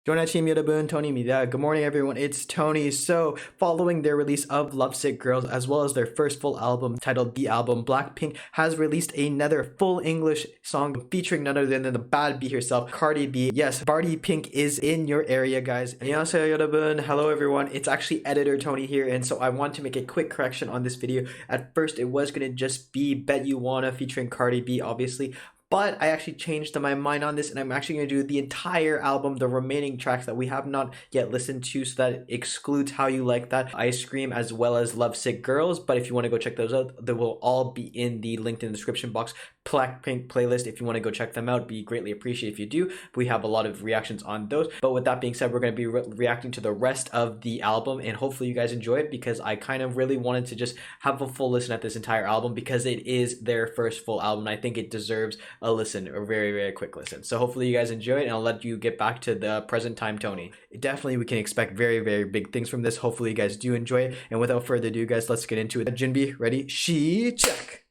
Team Tony Mida. Good morning, everyone. It's Tony. So, following their release of Lovesick Girls, as well as their first full album titled The Album, Blackpink has released another full English song featuring none other than the bad bee herself, Cardi B. Yes, Cardi Pink is in your area, guys. 안녕하세요, 여러분. Hello, everyone. It's actually Editor Tony here, and so I want to make a quick correction on this video. At first, it was going to just be Bet You Wanna featuring Cardi B, obviously. But I actually changed my mind on this, and I'm actually going to do the entire album, the remaining tracks that we have not yet listened to, so that excludes How You Like That, Ice Cream, as well as Lovesick Girls. But if you want to go check those out, they will all be in the linked in the description box. Blackpink playlist, if you want to go check them out, be greatly appreciated if you do. We have a lot of reactions on those. But with that being said, we're going to be reacting to the rest of the album, and hopefully you guys enjoy it, because I kind of really wanted to just have a full listen at this entire album, because it is their first full album. I think it deserves a listen, a very, very quick listen. So hopefully you guys enjoy it, and I'll let you get back to the present time Tony. Definitely we can expect very, very big things from this. Hopefully you guys do enjoy it, and without further ado, guys, let's get into it. Jinbi, ready? She check.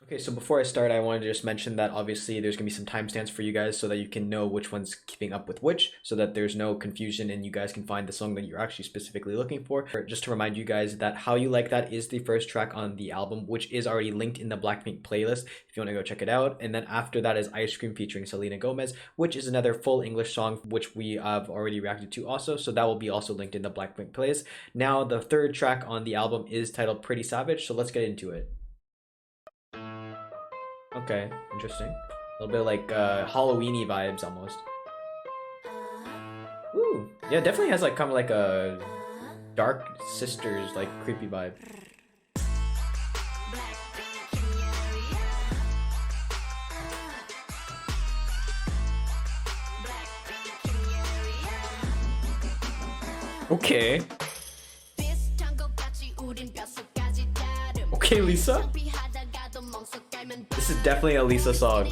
Okay, so before I start, I wanted to just mention that obviously there's going to be some timestamps for you guys so that you can know which one's keeping up with which, so that there's no confusion and you guys can find the song that you're actually specifically looking for. Just to remind you guys that How You Like That is the first track on the album, which is already linked in the Blackpink playlist if you want to go check it out. And then after that is Ice Cream featuring Selena Gomez, which is another full English song, which we have already reacted to also, so that will be also linked in the Blackpink playlist. Now, the third track on the album is titled Pretty Savage, so let's get into it. Okay, interesting. A little bit like Halloween-y vibes almost. Ooh, yeah, definitely has like kind of like a Dark Sisters like creepy vibe. Okay. Okay, Lisa. This is definitely a Lisa song.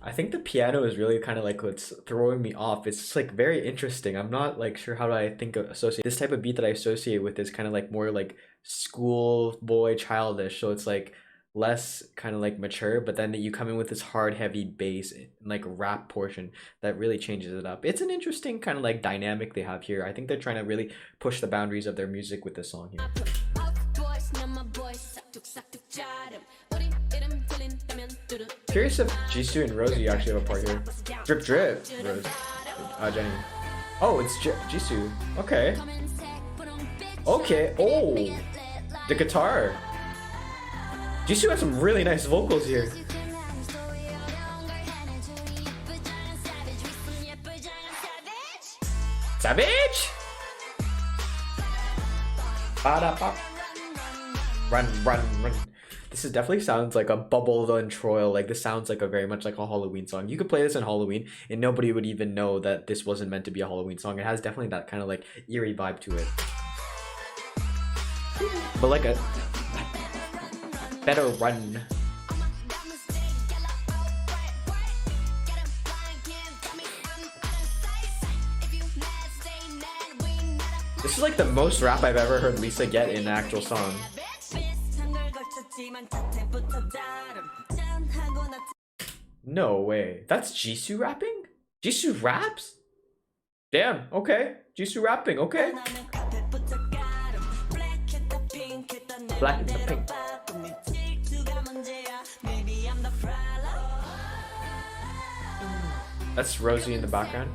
I think the piano is really kind of like what's throwing me off. It's just like very interesting. I'm not like sure how do I think of associate this type of beat that I associate with is kind of like more like schoolboy childish. So it's like less kind of like mature, but then you come in with this hard heavy bass like rap portion that really changes it up. It's an interesting kind of like dynamic they have here. I think they're trying to really push the boundaries of their music with this song here. Curious if Jisoo and Rosie actually have a part here. Drip drip Rose, Jennie. Oh, it's Jisoo. Okay, okay. Oh, the guitar. Jisoo has some really nice vocals here. Savage? Ba-da-bop. Run, run, run. This is definitely sounds like a Bubble and Troil. Like this sounds like a very much like a Halloween song. You could play this in Halloween and nobody would even know that this wasn't meant to be a Halloween song. It has definitely that kind of like eerie vibe to it. But like a better run. This is like the most rap I've ever heard Lisa get in an actual song. No way. That's Jisoo rapping? Jisoo raps? Damn, okay. Jisoo rapping, okay. Blackpink. That's Rosie in the background.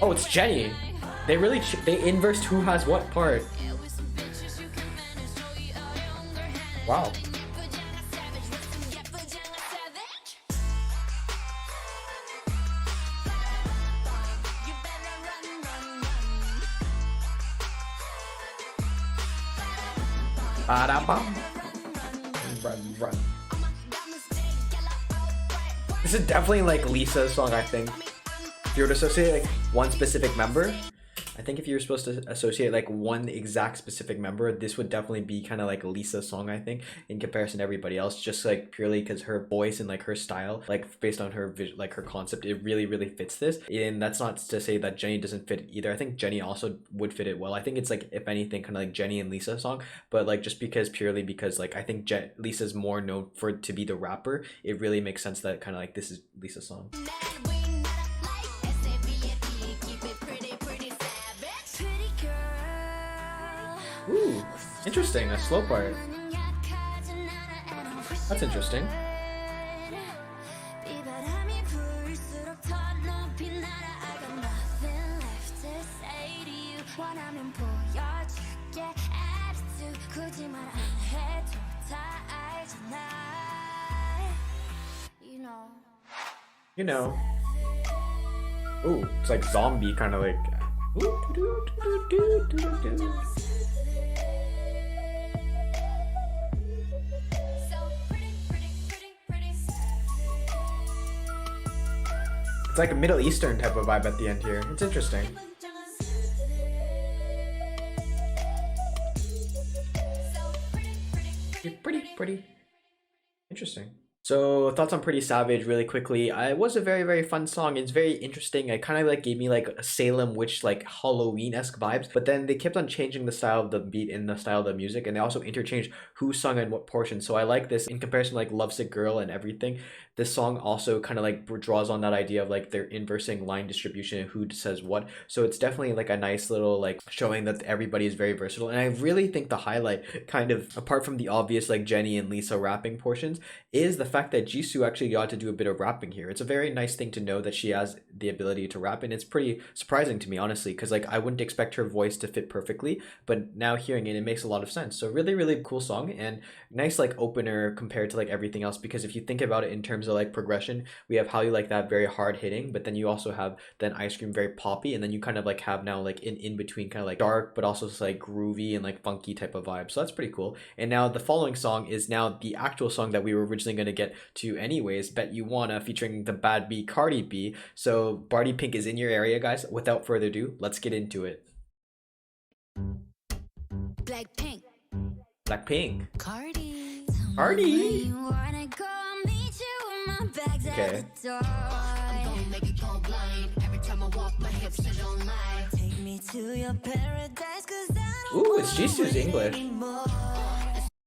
Oh, it's Jennie. They really they inversed who has what part. Wow. Run, run. This is definitely like Lisa's song, I think. If you were to associate like one specific member, I think if you were supposed to associate like one exact specific member, this would definitely be kind of like Lisa's song, I think, in comparison to everybody else, just like purely because her voice and like her style, like based on her like her concept, it really fits this. And that's not to say that Jennie doesn't fit either. I think Jennie also would fit it well. I think it's like, if anything, kind of like Jennie and Lisa's song, but like just purely because like I think Lisa's more known for to be the rapper, it really makes sense that kind of like this is Lisa's song. Ooh, interesting, a slow part. That's interesting. You know. Ooh, it's like zombie kind of like. It's like a Middle Eastern type of vibe at the end here. It's interesting. Pretty. Interesting. So thoughts on Pretty Savage really quickly. It was a very fun song. It's very interesting. It kind of like gave me like a Salem witch, like Halloween-esque vibes, but then they kept on changing the style of the beat and the style of the music, and they also interchanged who sung and what portion. So I like this in comparison to like Lovesick Girl and everything. This song also kind of like draws on that idea of like their inversing line distribution and who says what. So it's definitely like a nice little like showing that everybody is very versatile. And I really think the highlight, kind of apart from the obvious like Jennie and Lisa rapping portions, is the fact that Jisoo actually got to do a bit of rapping here. It's a very nice thing to know that she has the ability to rap, and it's pretty surprising to me, honestly, because like I wouldn't expect her voice to fit perfectly, but now hearing it, it makes a lot of sense. So really cool song, and nice like opener compared to like everything else, because if you think about it in terms of like progression, we have How You Like That very hard hitting, but then you also have then Ice Cream very poppy, and then you kind of like have now like in between kind of like dark but also just like groovy and like funky type of vibe. So that's pretty cool. And now the following song is now the actual song that we were originally going to get to anyways, Bet You Wanna, featuring the bad B Cardi B. So Blackpink is in your area, guys. Without further ado, let's get into it. Blackpink. Cardi. Okay. Ooh, it's Jisoo's English.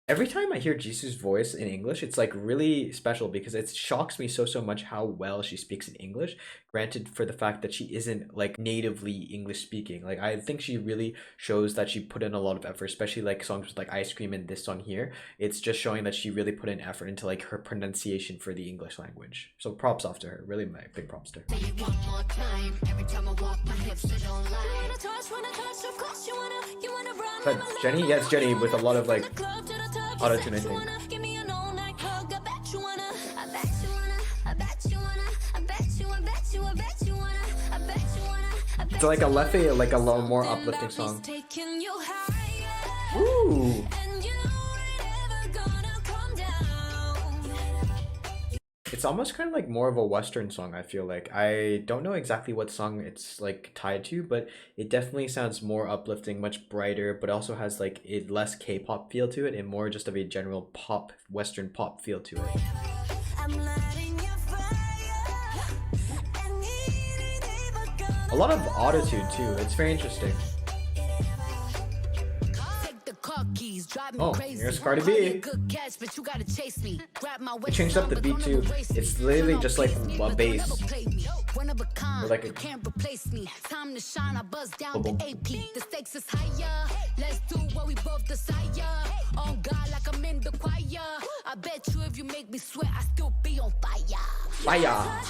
Every time I hear Jisoo's voice in English, it's like really special because it shocks me so much how well she speaks in English. Granted, for the fact that she isn't like natively English speaking. Like I think she really shows that she put in a lot of effort, especially like songs with like Ice Cream and this song here. It's just showing that she really put in effort into like her pronunciation for the English language. So props off to her. Really my big props to her. But Jennie, yes, Jennie with a lot of like auto-tune, I think. It's like a Leffy, like a little more uplifting song. Ooh. It's almost kind of like more of a Western song, I feel like. I don't know exactly what song it's like tied to, but it definitely sounds more uplifting, much brighter, but also has like a less K-pop feel to it and more just of a general pop, Western pop feel to it. A lot of autotune too. It's very interesting. Oh, here's Cardi B. They changed up the beat too. It's literally just like a bass. Or like a boom. Fire.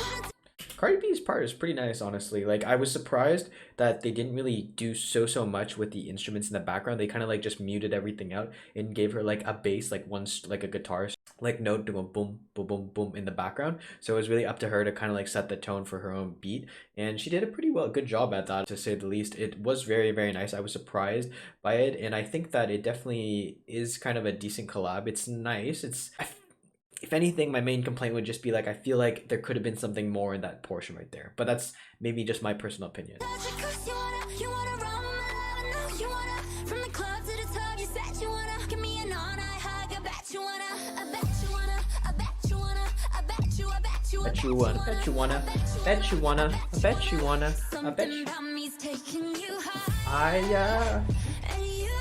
Cardi B's part is pretty nice, honestly. Like I was surprised that they didn't really do so much with the instruments in the background. They kind of like just muted everything out and gave her like a bass, like like a guitar like note doing boom boom boom boom in the background. So it was really up to her to kind of like set the tone for her own beat, and she did a pretty good job at that, to say the least. It was very nice. I was surprised by it, and I think that it definitely is kind of a decent collab. It's nice. If anything, my main complaint would just be like, I feel like there could have been something more in that portion right there. But that's maybe just my personal opinion. Bet you wanna, bet you wanna, bet you wanna, I bet you wanna, I bet you.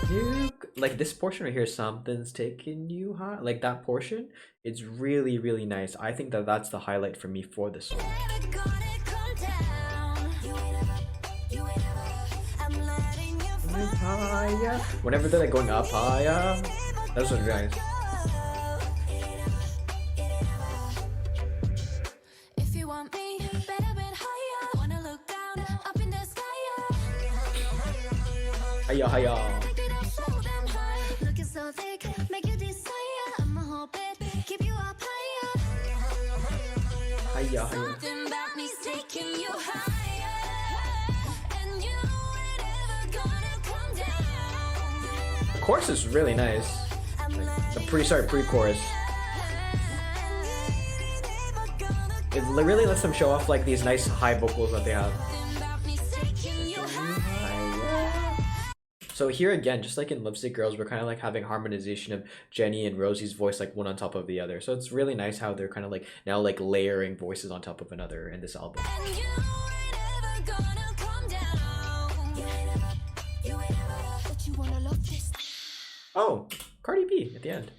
You like this portion right here. Something's taking you high. Like that portion, it's really really nice. I think that that's the highlight for me for this song. Higher. Whenever they're like going up higher, that's what's nice. Hiya, hiya. Hiya, hiya. The chorus is really nice. Like, the pre-chorus. It really lets them show off like these nice high vocals that they have. So here again, just like in Lovesick Girls, we're kind of like having harmonization of Jennie and Rosie's voice like one on top of the other. So it's really nice how they're kind of like now like layering voices on top of another in this album. Oh, Cardi B at the end.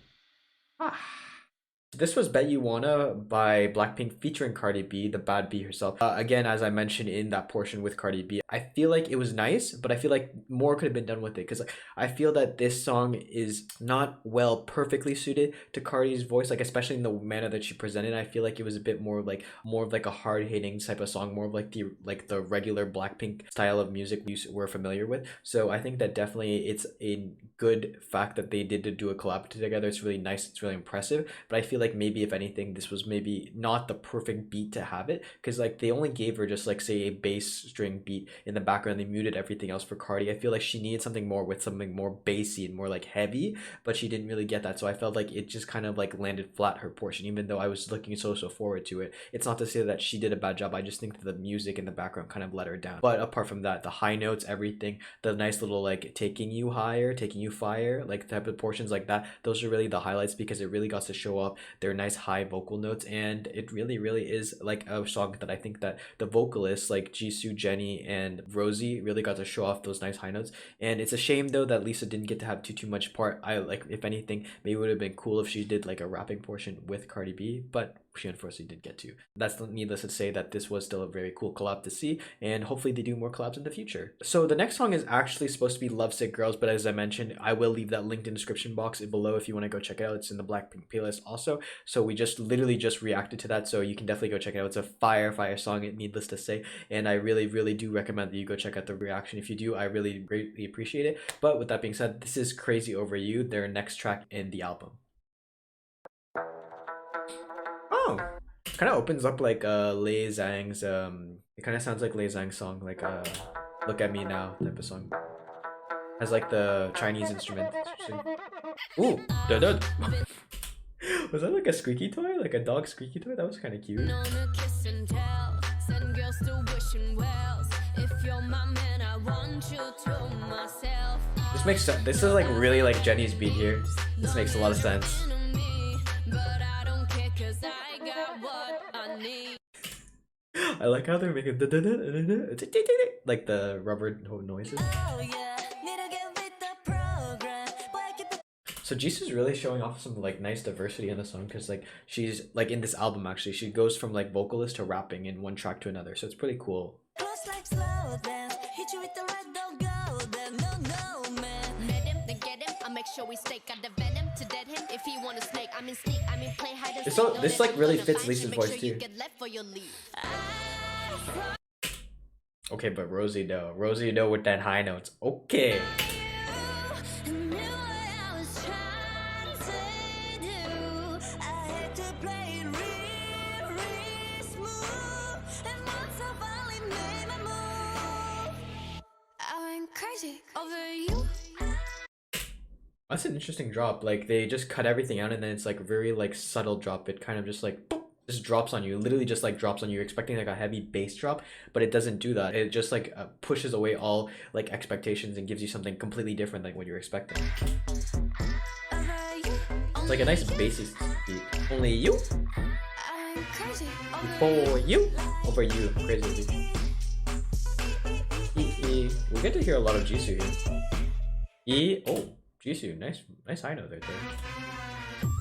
This was Bet You Wanna by Blackpink featuring Cardi B, the bad B herself. Again, as I mentioned in that portion with Cardi B, I feel like it was nice, but I feel like more could have been done with it because like, I feel that this song is not perfectly suited to Cardi's voice, like especially in the manner that she presented. I feel like it was a bit more of like a hard-hitting type of song, more of like the regular Blackpink style of music we're familiar with. So I think that definitely it's a good fact that they did to do a collab together. It's really nice, it's really impressive, but I feel like maybe if anything this was maybe not the perfect beat to have it because like they only gave her just like say a bass string beat in the background. They muted everything else for Cardi. I feel like she needed something more with something more bassy and more like heavy, but she didn't really get that. So I felt like it just kind of like landed flat, her portion, even though I was looking so forward to it. It's not to say that she did a bad job. I just think that the music in the background kind of let her down. But apart from that, the high notes, everything, the nice little like taking you higher, taking you fire, like type of portions like that, those are really the highlights because it really got to show off their nice high vocal notes. And it really is like a song that I think that the vocalists like Jisoo, Jennie, and Rosie really got to show off those nice high notes. And it's a shame though that Lisa didn't get to have too much part. I like, if anything, maybe it would have been cool if she did like a rapping portion with Cardi B, but she unfortunately did get to. That's needless to say that this was still a very cool collab to see, and hopefully they do more collabs in the future. So the next song is actually supposed to be Lovesick Girls, but as I mentioned, I will leave that linked in the description box below if you want to go check it out. It's in the Blackpink playlist also. So we literally just reacted to that, so you can definitely go check it out. It's a fire song, needless to say, and I really do recommend that you go check out the reaction. If you do, I really greatly appreciate it. But with that being said, this is Crazy Over You, their next track in the album. Oh, kind of opens up like Lay Zhang's it kind of sounds like Lay Zhang's song, like Look at Me Now type of song. Has like the Chinese instrument. Ooh, was that like a squeaky toy, like a dog squeaky toy? That was kind of cute. This makes sense. This is like really like Jennie's beat here. This makes a lot of sense. I like how they're making like the rubber noises. So Jisoo's really showing off some like nice diversity in the song because like she's like in this album actually she goes from like vocalist to rapping in one track to another, so it's pretty cool. This like really fits Lisa's voice too. Okay, but Rosie though with that high notes. Okay. That's an interesting drop. Like they just cut everything out and then it's like very like subtle drop. It kind of just like boop, just drops on you. Literally just like drops on you. You're expecting like a heavy bass drop, but it doesn't do that. It just like pushes away all like expectations and gives you something completely different than what you're expecting. It's like a nice bassy beat. Only you. For you, over you, crazy. We get to hear a lot of Jisoo here. Oh, Jisoo, nice high note right there.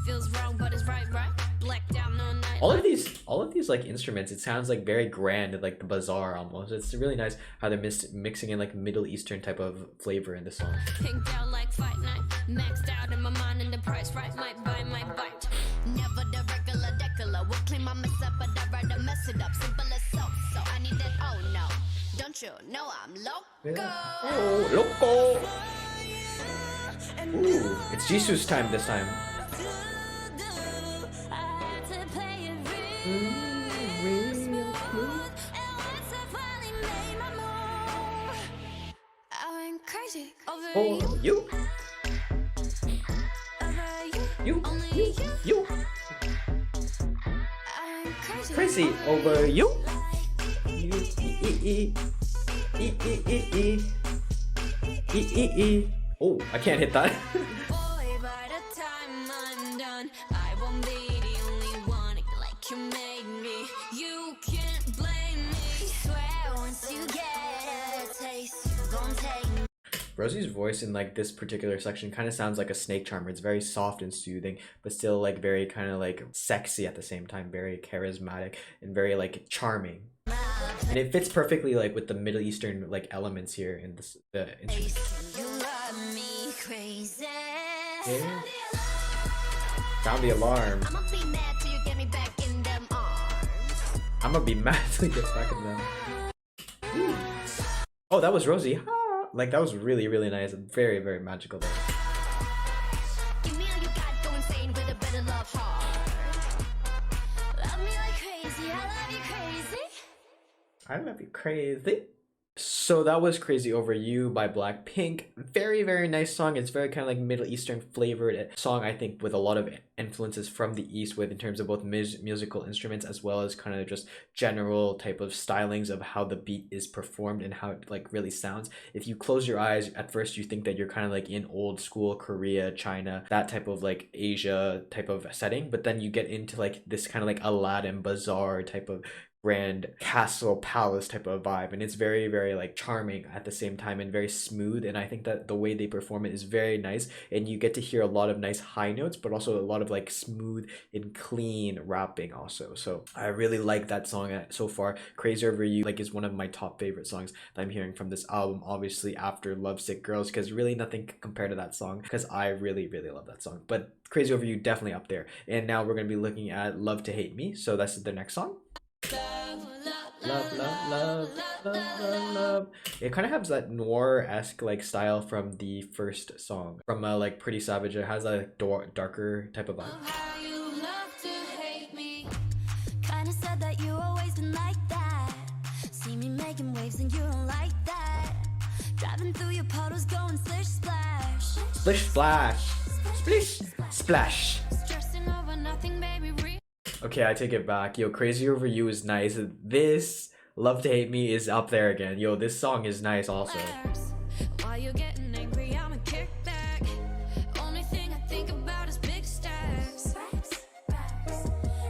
Feels wrong, but it's right. Black down all night. All of these like instruments, it sounds like very grand, like the bazaar almost. It's really nice how they're mixing in like Middle Eastern type of flavor in the song. Pinked out like fight night, maxed out in my mind and the price right, might buy my bite. Never the regular decola, will clean my mess up, but I'd rather mess it up. Simple as so I need that. Oh no, don't you know I'm loco? Yeah. Oh, loco. Ooh, it's Jisoo's time this time. Oh, you. Crazy over you. Oh, I can't hit that. Rosie's voice in like this particular section kind of sounds like a snake charmer. It's very soft and soothing, but still like very kind of like sexy at the same time, very charismatic and very like charming. And it fits perfectly like with the Middle Eastern like elements here in this the instrument. Yeah. Found the alarm. I'ma be mad till you get back in them. Ooh. Oh, that was Rosie. Like that was really nice and very magical there. Give me all you got, go insane with a bit of love heart. Love me like crazy, I love you crazy. I love you crazy. So that was Crazy Over You by Blackpink. Very nice song. It's very kind of like Middle Eastern flavored song, I think, with a lot of influences from the East with in terms of both musical instruments as well as kind of just general type of stylings of how the beat is performed and how it like really sounds. If you close your eyes, at first you think that you're kind of like in old school Korea, China, that type of like Asia type of setting, but then you get into like this kind of like Aladdin bazaar type of grand castle palace type of vibe, and it's very like charming at the same time and very smooth, and I think that the way they perform it is very nice, and you get to hear a lot of nice high notes but also a lot of like smooth and clean rapping also. So I really like that song so far. Crazy Over You like is one of my top favorite songs that I'm hearing from this album, obviously after Lovesick Girls, because really nothing can compare to that song because I really love that song. But Crazy Over You definitely up there. And now we're going to be looking at Love to Hate Me, so that's the next song. Love. It kind of has that noir-esque like style from the first song from like Pretty Savage. It has a darker type of vibe. Kinda said that you always been like that. See me making waves and you don't like that. Driving through your puddles going splish splash. Splish splash. Splish splash. Stressing over nothing, baby. Okay, I take it back. Yo, Crazy Over You is nice. This Love to Hate Me is up there again. Yo, this song is nice also. Why you getting angry? I'm a kickback. Only thing I think about is big stacks.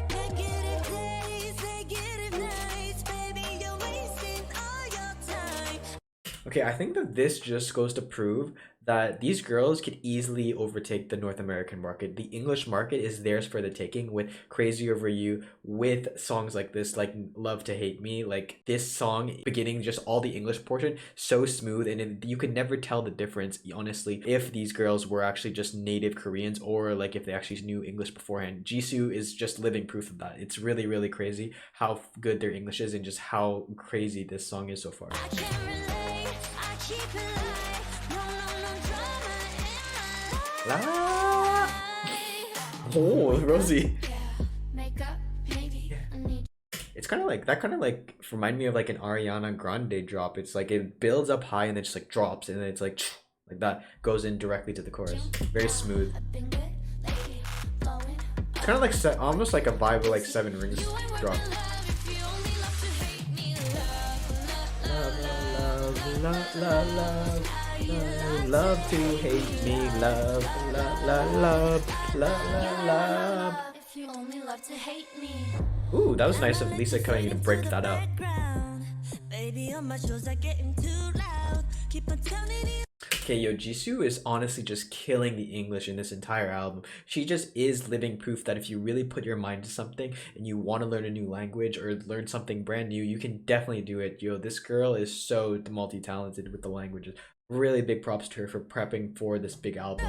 Negative days, negative nights, baby, you're wasting all your time. Okay, I think that this just goes to prove that these girls could easily overtake the North American market. The English market is theirs for the taking with Crazy Over You, with songs like this, like Love to Hate Me. Like this song, beginning just all the English portion, so smooth, and you could never tell the difference, honestly, if these girls were actually just native Koreans or like if they actually knew English beforehand. Jisoo is just living proof of that. It's really crazy how good their English is and just how crazy this song is so far. I can't relate, I keep it light. Oh, Rosie. It's kind of like that. Kind of like remind me of like an Ariana Grande drop. It's like it builds up high and then just like drops, and then it's like that goes in directly to the chorus. Very smooth. It's kind of like almost like a vibe of like 7 Rings drop. Love to hate me, love. Ooh, that was nice of Lisa coming to break that up. Okay, yo, Jisoo is honestly just killing the English in this entire album. She just is living proof that if you really put your mind to something and you want to learn a new language or learn something brand new, you can definitely do it. Yo, this girl is so multi-talented with the languages. Really big props to her for prepping for this big album.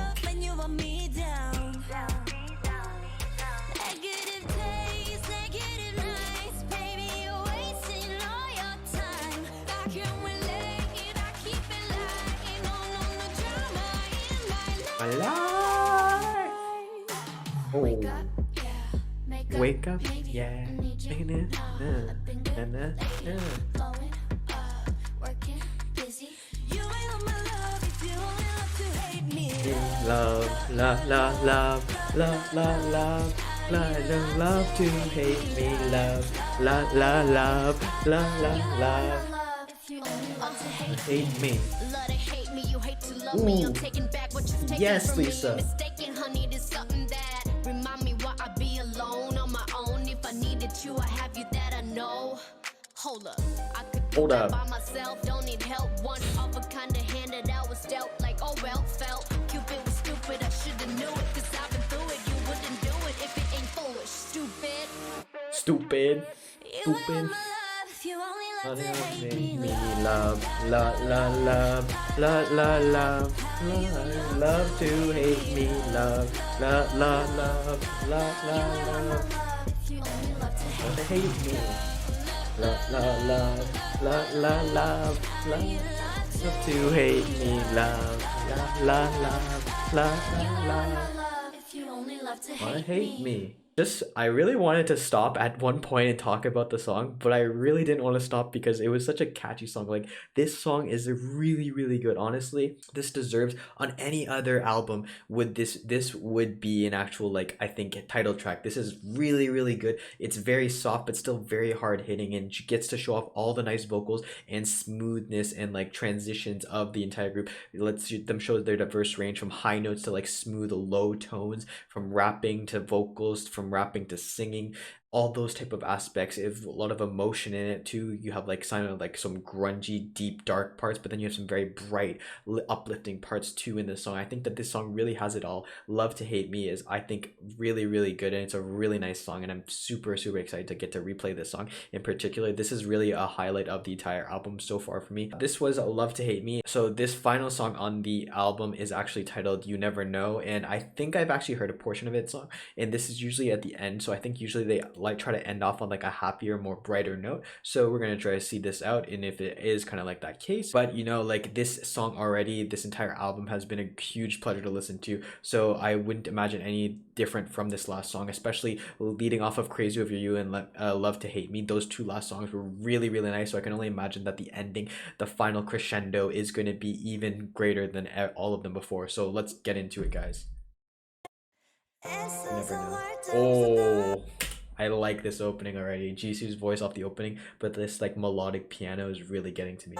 Oh. Wake up, yeah. Love, love, love, love, love, love, love, love, love to hate me, love, love, love, love, love, love, love, hate me. Ooh. Yes, Lisa. Hold up. Hold up. By myself, don't need help. One of a kind of hand that I was dealt. Like, oh well, felt. Cupid was stupid. I shoulda knew it. Cause I've been through it. You wouldn't do it if it ain't foolish. Stupid. Stupid. Stupid. Love, love, love, love, love, love, love, love to hate me, love, love, love, love, love, love, love, love to hate me, love, love, love, love, love, love, love to hate me, love, love, love, love, love, love, wanna hate me. I really wanted to stop at one point and talk about the song, but I really didn't want to stop because it was such a catchy song. Like, this song is really, really good. Honestly, this deserves on any other album this would be an actual, like, I think title track. This is really, really good. It's very soft but still very hard hitting, and she gets to show off all the nice vocals and smoothness and like transitions of the entire group. It lets them show their diverse range from high notes to like smooth low tones, from rapping to vocals, from rapping to singing, all those type of aspects. If a lot of emotion in it too. You have like some grungy, deep, dark parts, but then you have some very bright, uplifting parts too in this song. I think that this song really has it all. Love to Hate Me is, I think, really, really good, and it's a really nice song, and I'm super, super excited to get to replay this song in particular. This is really a highlight of the entire album so far for me. This was Love to Hate Me. So this final song on the album is actually titled You Never Know, and I think I've actually heard a portion of it song, and this is usually at the end, so I think usually they like try to end off on like a happier, more brighter note. So we're gonna try to see this out, and if it is kind of like that case, but you know, like, this song already, this entire album has been a huge pleasure to listen to, so I wouldn't imagine any different from this last song, especially leading off of Crazy Over You and Love to Hate Me. Those two last songs were really, really nice, so I can only imagine that the ending, the final crescendo, is going to be even greater than all of them before. So let's get into it, guys. You never know. Oh, I like this opening already. Jisoo's voice off the opening, but this like melodic piano is really getting to me.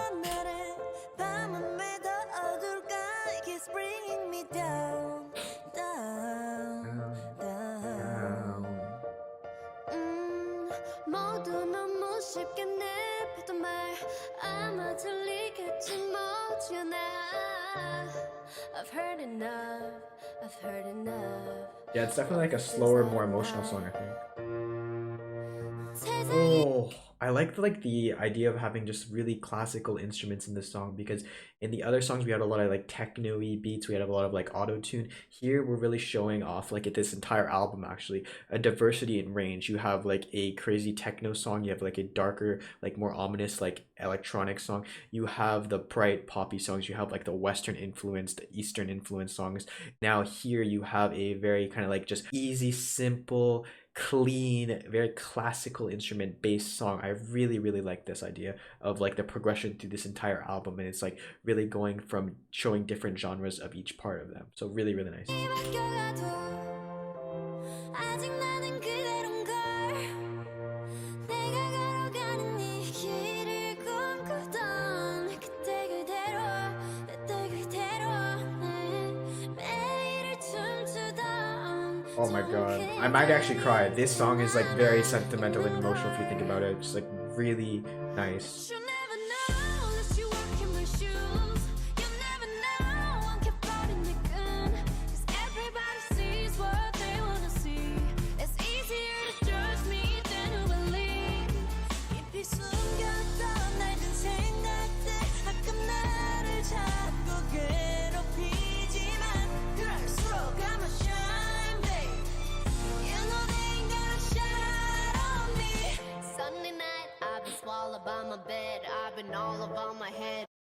I've heard enough. Yeah, it's definitely like a slower, more emotional song, I think. Oh, I like the idea of having just really classical instruments in this song, because in the other songs we had a lot of like techno-y beats, we had a lot of like auto-tune. Here we're really showing off, like, at this entire album actually, a diversity in range. You have like a crazy techno song, you have like a darker, like more ominous like electronic song, you have the bright poppy songs, you have like the western influenced, eastern influenced songs. Now here you have a very kind of like just easy, simple, clean, very classical instrument based song. I really, really like this idea of like the progression through this entire album, and it's like really going from showing different genres of each part of them. So really, really nice. Oh my god. I might actually cry. This song is like very sentimental and emotional if you think about it. It's like really nice.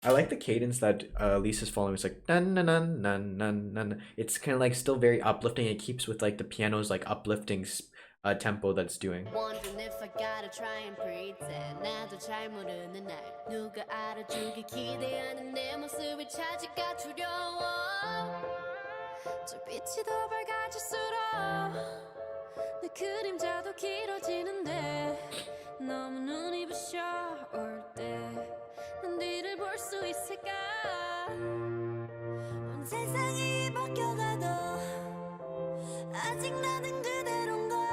I like the cadence that Lisa's following. It's like dun, dun, dun, dun, dun, dun. It's kind of like still very uplifting. It keeps with like the piano's like uplifting tempo that's doing. Wondering if I gotta try and pretend 나도 잘 모르는 날 누가 알아주길 기대하는 내 모습을 찾기가 두려워 저 빛이 더 밝아질수록 내 그림자도 길어지는데 너무 눈이 부셔 올 때 난 뒤를 볼 수 있을까 온 세상이 바뀌어가도 아직 나는 그대로인 걸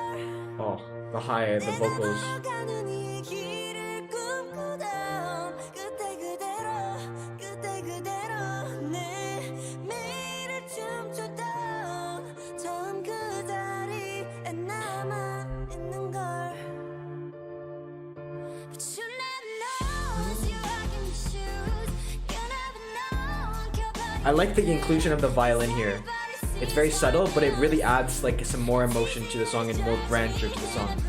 Oh, the high, the vocals. I like the inclusion of the violin here. It's very subtle, but it really adds like some more emotion to the song and more grandeur to the song.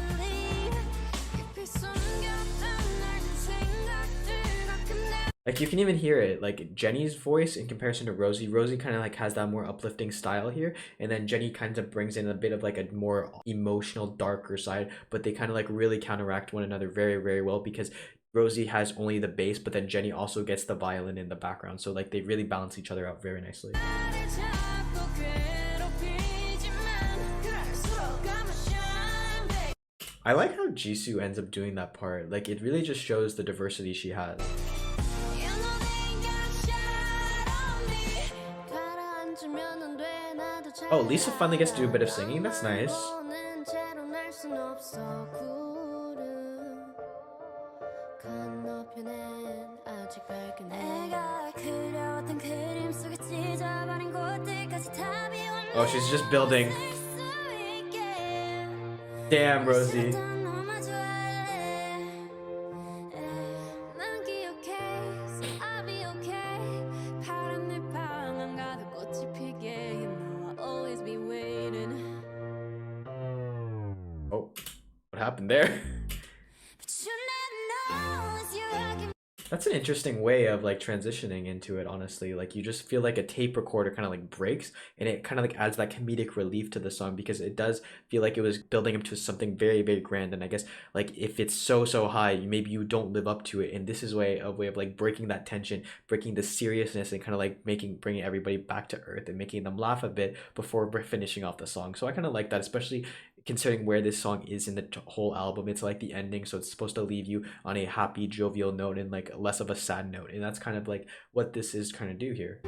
Like you can even hear it, like Jennie's voice in comparison to Rosie. Rosie kind of like has that more uplifting style here, and then Jennie kind of brings in a bit of like a more emotional, darker side, but they kind of like really counteract one another very, very well because Rosie has only the bass, but then Jennie also gets the violin in the background. So like they really balance each other out very nicely. I like how Jisoo ends up doing that part. Like it really just shows the diversity she has. Oh, Lisa finally gets to do a bit of singing. That's nice. Oh, she's just building. Damn, Rosie. Oh, what happened there? That's an interesting way of like transitioning into it, honestly. Like you just feel like a tape recorder kind of like breaks and it kind of like adds that comedic relief to the song because it does feel like it was building up to something very, very grand. And I guess like if it's so high, maybe you don't live up to it. And this is a way of like breaking that tension, breaking the seriousness and kind of like bringing everybody back to earth and making them laugh a bit before finishing off the song. So I kind of like that, especially considering where this song is in the whole album. It's like the ending, so it's supposed to leave you on a happy, jovial note and like less of a sad note, and that's kind of like what this is trying to do here.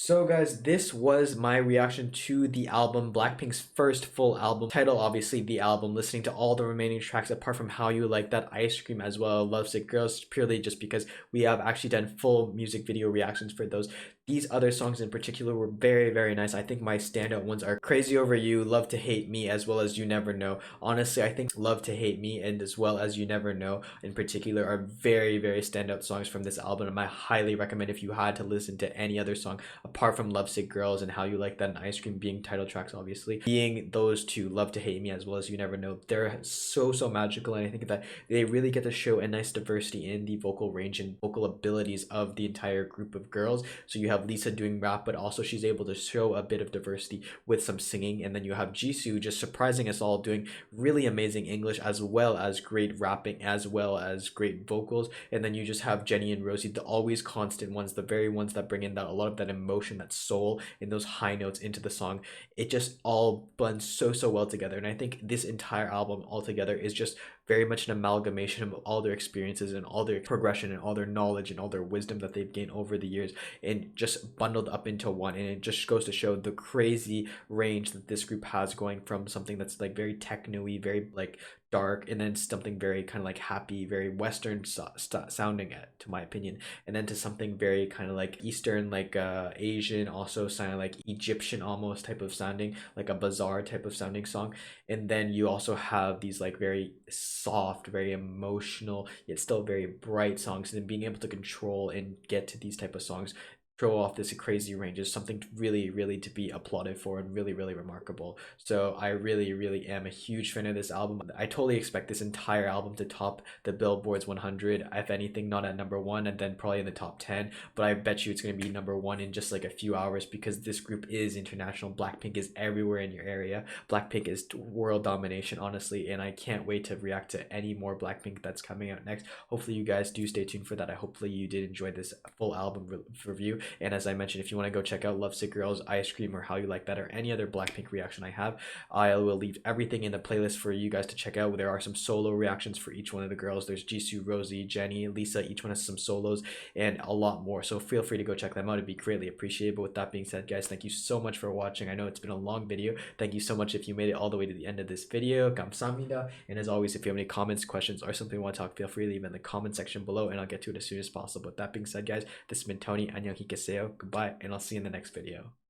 So guys, this was my reaction to the album, Blackpink's first full album. Title, obviously, the album, listening to all the remaining tracks apart from How You Like That, Ice Cream, as well, Lovesick Girls, purely just because we have actually done full music video reactions for those. These other songs in particular were very, very nice. I think my standout ones are Crazy Over You, Love to Hate Me, as well as You Never Know. Honestly, I think Love to Hate Me and as well as You Never Know in particular are very, very standout songs from this album. And I highly recommend if you had to listen to any other song apart from Lovesick Girls and How You Like That and Ice Cream being title tracks, obviously, being those two, Love to Hate Me as well as You Never Know, they're so magical. And I think that they really get to show a nice diversity in the vocal range and vocal abilities of the entire group of girls. So you have have Lisa doing rap, but also she's able to show a bit of diversity with some singing. And then you have Jisoo just surprising us all, doing really amazing English as well as great rapping as well as great vocals. And then you just have Jennie and ROSÉ, the always constant ones, the very ones that bring in that a lot of that emotion, that soul, and those high notes into the song. It just all blends so well together. And I think this entire album altogether is just very much an amalgamation of all their experiences and all their progression and all their knowledge and all their wisdom that they've gained over the years, and just bundled up into one. And it just goes to show the crazy range that this group has, going from something that's like very techno-y, very like dark, and then something very kind of like happy, very western sounding, to my opinion, and then to something very kind of like eastern, like Asian, also sounding like Egyptian almost type of sounding, like a bazaar type of sounding song. And then you also have these like very soft, very emotional, yet still very bright songs. And then being able to control and get to these type of songs, throw off this crazy range, is something really to be applauded for, and really remarkable. So I really am a huge fan of this album. I totally expect this entire album to top the Billboard's 100, if anything not at number 1, and then probably in the top 10, but I bet you it's going to be number 1 in just like a few hours, because this group is international. Blackpink is everywhere in your area. Blackpink is world domination, honestly, and I can't wait to react to any more Blackpink that's coming out next. Hopefully you guys do stay tuned for that. Hopefully you did enjoy this full album review. And as I mentioned, if you want to go check out Lovesick Girls, Ice Cream, or How You Like That, or any other Blackpink reaction I have, I will leave everything in the playlist for you guys to check out. There are some solo reactions for each one of the girls. There's Jisoo, ROSÉ, Jennie, Lisa. Each one has some solos and a lot more. So feel free to go check them out. It'd be greatly appreciated. But with that being said, guys, thank you so much for watching. I know it's been a long video. Thank you so much if you made it all the way to the end of this video. 감사합니다. And as always, if you have any comments, questions, or something you want to talk, feel free to leave in the comment section below, and I'll get to it as soon as possible. With that being said, guys, this has been Tony. 안녕히 계세요. Goodbye, and I'll see you in the next video.